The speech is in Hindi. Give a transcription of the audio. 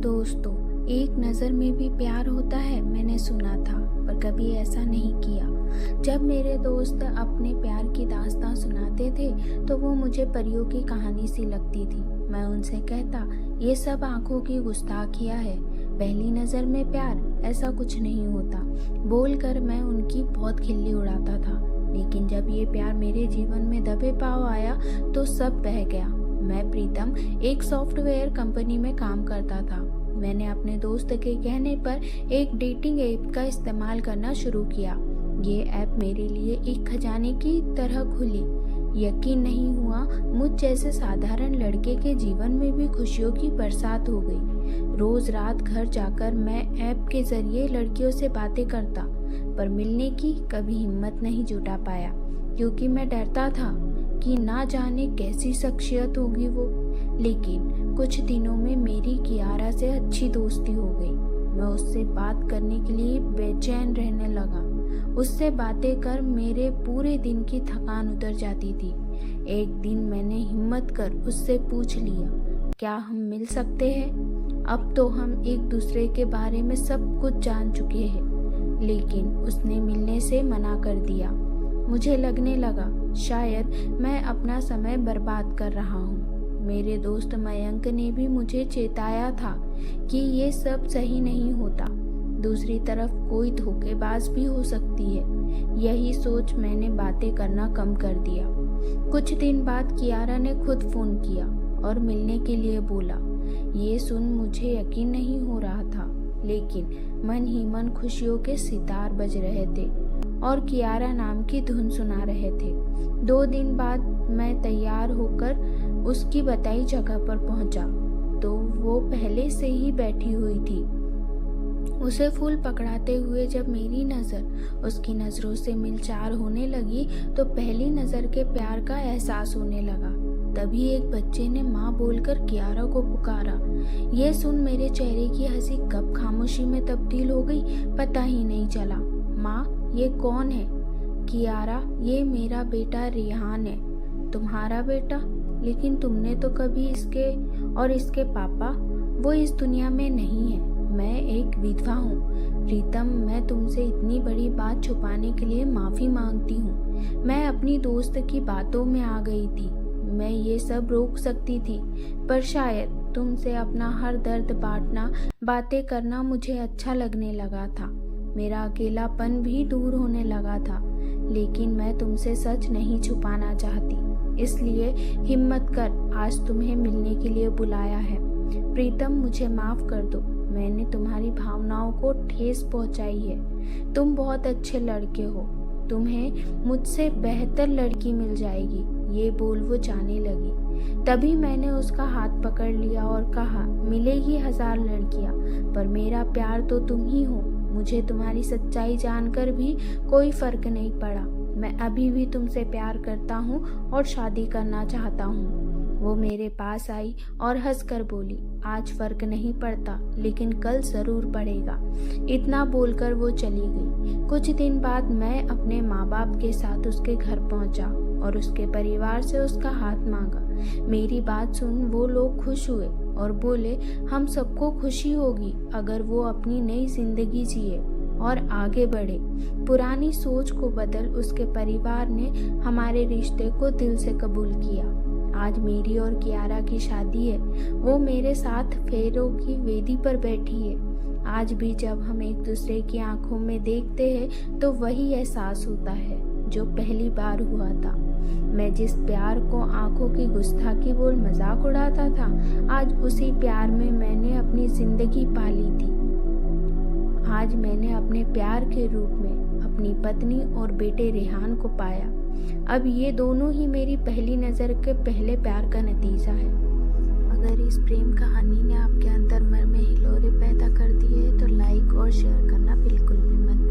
दोस्तों, एक नज़र में भी प्यार होता है मैंने सुना था, पर कभी ऐसा नहीं किया। जब मेरे दोस्त अपने प्यार की दास्तां सुनाते थे तो वो मुझे परियों की कहानी सी लगती थी। मैं उनसे कहता, ये सब आंखों की गुस्ताखियाँ है, पहली नज़र में प्यार ऐसा कुछ नहीं होता। बोलकर मैं उनकी बहुत खिल्ली उड़ाता था, लेकिन जब ये प्यार मेरे जीवन में दबे पाँव आया तो सब बह गया। मैं प्रीतम एक सॉफ्टवेयर कंपनी में काम करता था। मैंने अपने दोस्त के कहने पर एक डेटिंग ऐप का इस्तेमाल करना शुरू किया। ये ऐप मेरे लिए एक खजाने की तरह खुली। यकीन नहीं हुआ, मुझ जैसे साधारण लड़के के जीवन में भी खुशियों की बरसात हो गई। रोज रात घर जाकर मैं ऐप के जरिए लड़कियों से बातें करता, पर मिलने की कभी हिम्मत नहीं जुटा पाया, क्योंकि मैं डरता था कि ना जाने कैसी शख्सियत होगी वो। लेकिन कुछ दिनों में मेरी कियारा से अच्छी दोस्ती हो गई। मैं उससे बात करने के लिए बेचैन रहने लगा। उससे बातें कर मेरे पूरे दिन की थकान उतर जाती थी। एक दिन मैंने हिम्मत कर उससे पूछ लिया, क्या हम मिल सकते हैं? अब तो हम एक दूसरे के बारे में सब कुछ जान चुके हैं। लेकिन उसने मिलने से मना कर दिया। मुझे लगने लगा शायद मैं अपना समय बर्बाद कर रहा हूँ। मेरे दोस्त मयंक ने भी मुझे चेताया था कि ये सब सही नहीं होता। दूसरी तरफ कोई धोखेबाज भी हो सकती है। यही सोच मैंने बातें करना कम कर दिया। कुछ दिन बाद कियारा ने खुद फोन किया और मिलने के लिए बोला। ये सुन मुझे यकीन नहीं हो रहा था, लेकिन मन ही मन खुशियों के सितार बज रहे थे और कियारा नाम की धुन सुना रहे थे। 2 दिन बाद मैं तैयार होकर उसकी बताई जगह पर पहुंचा तो वो पहले से ही बैठी हुई थी। उसे फूल पकड़ाते हुए जब मेरी नज़र उसकी नज़रों से मिलचार होने लगी तो पहली नज़र के प्यार का एहसास होने लगा। तभी एक बच्चे ने माँ बोलकर कियारा को पुकारा। ये सुन मेरे चेहरे की हंसी कब खामोशी में तब्दील हो गई पता ही नहीं चला। माँ, ये कौन है? कियारा, ये मेरा बेटा रिहान है। तुम्हारा बेटा? लेकिन तुमने तो कभी इसके पापा, वो इस दुनिया में नहीं है। मैं एक विधवा हूँ। प्रीतम, मैं तुमसे इतनी बड़ी बात छुपाने के लिए माफ़ी मांगती हूँ। मैं अपनी दोस्त की बातों में आ गई थी। मैं ये सब रोक सकती थी, पर शायद तुमसे अपना हर दर्द बांटना, बातें करना मुझे अच्छा लगने लगा था। मेरा अकेलापन भी दूर होने लगा था, लेकिन मैं तुमसे सच नहीं छुपाना चाहती। इसलिए हिम्मत कर आज तुम्हें मिलने के लिए बुलाया है। प्रीतम, मुझे माफ़ कर दो। मैंने तुम्हारी भावनाओं को ठेस पहुंचाई है। तुम बहुत अच्छे लड़के हो। तुम्हें मुझसे बेहतर लड़की मिल जाएगी। ये बोल वो जाने लगी। तभी मैंने उसका हाथ पकड़ लिया और कहा, मिलेगी 1000 लड़कियां, पर मेरा प्यार तो तुम ही हो। मुझे तुम्हारी सच्चाई जानकर भी कोई फर्क नहीं पड़ा। मैं अभी भी तुमसे प्यार करता हूँ और शादी करना चाहता हूँ। वो मेरे पास आई और हंसकर बोली, आज फर्क नहीं पड़ता, लेकिन कल जरूर पड़ेगा। इतना बोलकर वो चली गई। कुछ दिन बाद मैं अपने माँ बाप के साथ उसके घर पहुंचा और उसके परिवार से उसका हाथ मांगा। मेरी बात सुन वो लोग खुश हुए और बोले, हम सबको खुशी होगी अगर वो अपनी नई जिंदगी जिए और आगे बढ़े। पुरानी सोच को बदल उसके परिवार ने हमारे रिश्ते को दिल से कबूल किया। आज मेरी और कियारा की शादी है। वो मेरे साथ फेरों की वेदी पर बैठी है। आज भी जब हम एक दूसरे की आंखों में देखते हैं तो वही एहसास होता है जो पहली बार हुआ था। मैं जिस प्यार को आंखों की गुस्ताखी बोल मजाक उड़ाता था, आज उसी प्यार में मैंने अपनी जिंदगी पाली थी। आज मैंने अपने प्यार के रूप में अपनी पत्नी और बेटे रेहान को पाया। अब ये दोनों ही मेरी पहली नज़र के पहले प्यार का नतीजा है। अगर इस प्रेम कहानी ने आपके अंदर मन में हिलोरे पैदा कर दिए तो लाइक और शेयर करना बिल्कुल भी मत